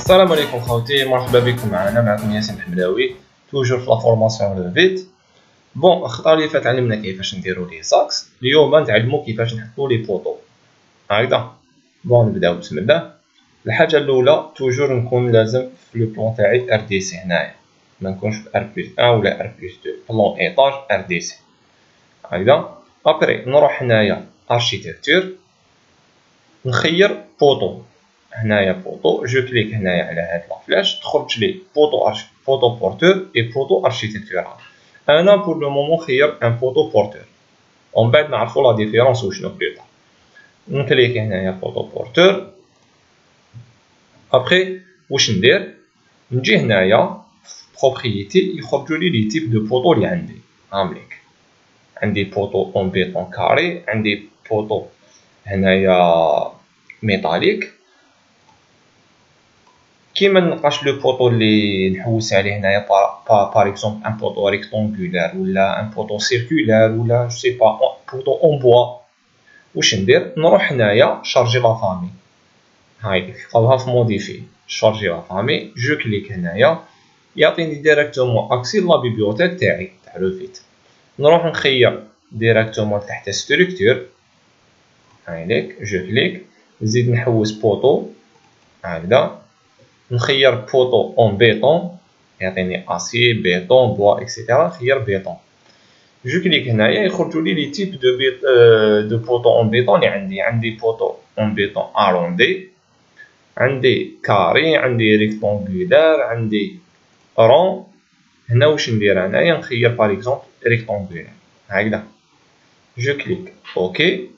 السلام عليكم خوتي، مرحبا بكم معنا. معكم ياسين الحملاوي توجور في لا فورماسيون لو فيت. بون الخطره اللي فات علمنا كيفاش نديرو لي ساكس، اليوم نتعلمو كيفاش نحطو لي بوطو هكذا. بون نبداو بسم الله. الحاجه الاولى توجور نكون لازم في لو بلون تاعي ار دي سي هنايا، ما نكونش في ار بلس 1 ولا ار بلس 2. بلون ايطاج ار دي سي هكذا. ابري نروح هنايا اركيتكتور، نخير بوطو هنايا بوطو، جو كليك هنايا على هاد لا فلاش، تخرج لي بوطو بورتور اي بوطو اركيتكتورال. انا بور لو مومون خير ان بوطو بورتور، ومن بعد نعرفو لا ديفيرونس وشنو بلوطا. نكليك هنايا بوطو بورتور. ابخي واش ندير؟ نجي هنايا بروبريتي يخرجوا لي تيب دو بوطو اللي عندي. هامليك عندي بوطو اون بيطون كاري، عندي بوطو هنايا ميتاليك. كيما نلقاش لو بوطو اللي نحوس عليه هنايا بار اكزومبل ان بوطو ريكتونغولار ولا ان بوطو سيركولار ولا جو سي با بوطو اون بوا، واش ندير؟ نروح هنايا شارجي لا فامي، هاي تلقاوها في موديفي شارجي لا فامي. جو كليك هنايا يعطيني ديريكتومون اكسي لا بيبليوتيك تاعي تاع لو فيت. نروح نخير ديريكتومون تحت ستركتور، هايليك جو كليك نزيد نحوس بوطو هكذا، نخير بوطو اون بيطون يعطيني اسي بيطون بوا اكسيتيرا، نخير بيطون. جو كليك هنايا يخرجوا لي تيب دو دو بوطو اون بيطون اللي عندي بوطو اون بيطون اروندي، عندي كاري، عندي ريكتونغولار، عندي رون. هنا واش ندير انايا؟ نخير باغ اكزومبل ريكتونغولار هكذا، جو كليك اوكي.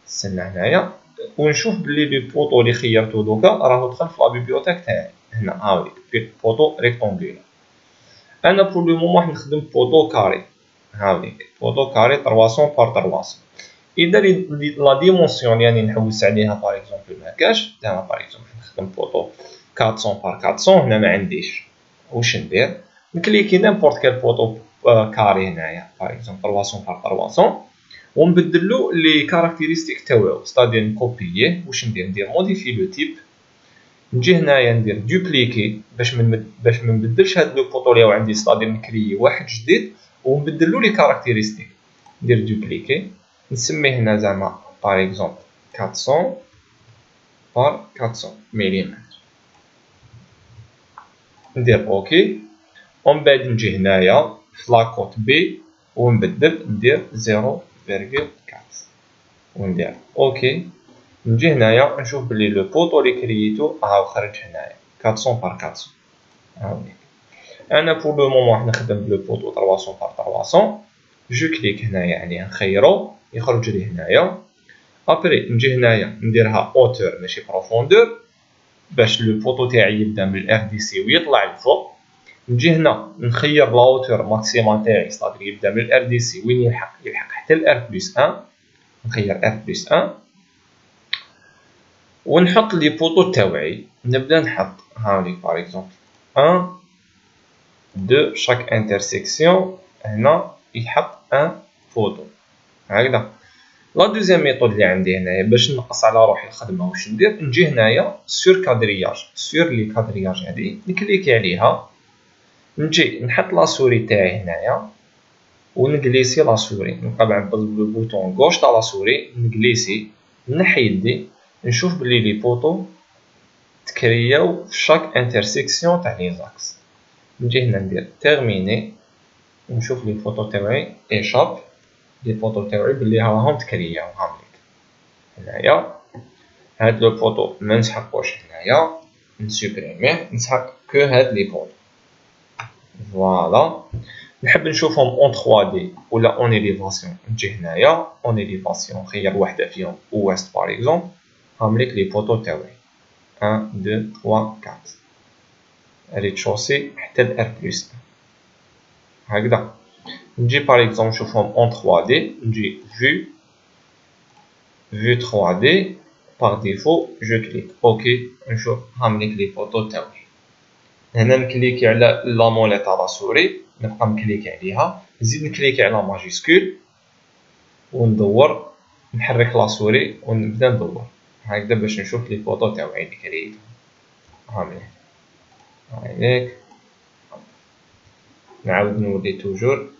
نستنى هنايا ونشوف بلي لي بوطو اللي خيرتو دوكا راهو دخل في لا بيبليوتيك تاعي هنا. هاوي بوطو ريكتونغولار. انا بور لو مومون راح نخدم بوطو كاري، هاوليك بوطو كاري 300 بار 300. اذا لا ديمونسيون اللي نحوس عليها باغ اكزومبل ما كاش، انا باغ اكزومبل نخدم بوطو 400 بار 400، هنا ما عنديش. واش ندير؟ نكليكي نيمبورط كال بوطو كاري هنايا باغ اكزومبل 300 بار 300 ونبدلو لي كاركتيرستيك تاوعو، ستادير نكوبييه. واش ندير موديفي لو تيب، نجي هنايا ندير دوبليكي باش ما نبدلش هاد لو بوطو اللي عندي، ستادير نكريي واحد جديد ونبدلو لي كاركتيرستيك. ندير دوبليكي، نسميه هنا زعما باغ اكزومبل 400 بار 400 مليمتر، ندير اوكي. ومن بعد نجي هنايا في لاكوت بي ونبدل، ندير 0.4 وندير اوكي. نجي هنايا نشوف بلي لو بوطو اللي كرييتو هاو خرج هنايا 400 بار 400. هاوليك انا بور لو مومون راح نخدم بلو بوطو 300 بار 300. جو كليك هنايا عليه نخيرو يخرج لي هنايا. ابري نجي هنايا نديرها اوتور ماشي بروفوندور باش لو بوطو تاعي يبدا من الار دي سي ويطلع لفوق. نجي هنا نخير لا اوتور ماكسيمال تاعي، صافي يبدا من الار دي سي وين يلحق حتى الار بلس 1. نخير ار بلس 1 ونحط لي بوطو تاوعي. نبدا نحط هاوليك باغ اكزومبل 1 2 شاك انترسيكسيون، هنا يحط ان بوطو هكذا. لا دوزيام ميثود اللي عندي هنايا باش نقص على روحي الخدمه، واش ندير؟ نجي هنايا سور كادرياج، سور لي كادرياج هادي نكليكي عليها، نجي نحط لا سوري تاعي هنايا ونجليسي لا سوري، نبقى بعبز بالبوطون غوش تاع لا سوري نجليسي، نحي يدي، نشوف بلي لي بوطو تكرياو في شاك انترسيكسيون تاع لي زاكس. نجي هنا ندير تيرميني، نشوف لي بوطو تاوعي ايشاب، لي بوطو تاوعي بلي راهم تكرياو. هامليك هنايا هاد لو بوطو ما نسحقوش هنايا، نسوبريميه، نسحق كو هاد لي بوطو. فوالا نحب نشوفهم اون 3 دي ولا اون اليفاسيون، نجي هنايا اون اليفاسيون نخير وحده فيهم اوست باغ اكزومبل. هامليك لي بوطو تاوعي 1 2 3 4 ريتشوسي حتى الار بلس هكذا. نجي باغ اكزومبل نشوفهم اون 3 دي، نجي فيو 3 دي باغ ديفو، جو كليك اوكي. نشوف هامليك لي بوطو تاوعي. هنا نكليكي على لا موليت تاع لا سوري، نبقى نكليكي عليها، نزيد نكليكي على ماجيسكول وندور، نحرك لا سوري ونبدا ندور هكذا باش نشوف لي بوطو تاوعي اللي كريتهم. هامليك هايليك. نعاود نولي توجور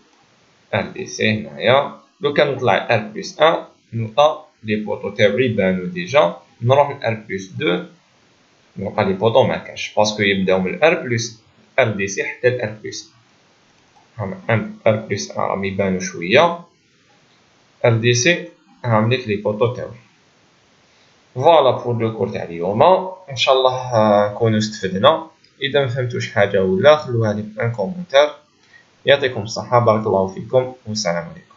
ار دي سي هنايا. لو كان نطلع ار بلس ان نلقى لي بوطو تاوعي بانو ديجا. نروح ل ار بلس دو نلقى لي بوطو مكانش باسكو يبداو من ار بلس ار دي سي حتى ل ار بلس ان. ار بلس ان راهم يبانو شويه، ار دي سي هامليك لي بوطو تاوعي. فوالا بور لو كور تاع اليوم، ان شاء الله نكونو استفدنا. اذا مفهمتوش حاجه ولا خلوها لي في ان كومونتير. يعطيكم الصحه، بارك الله فيكم، والسلام عليكم.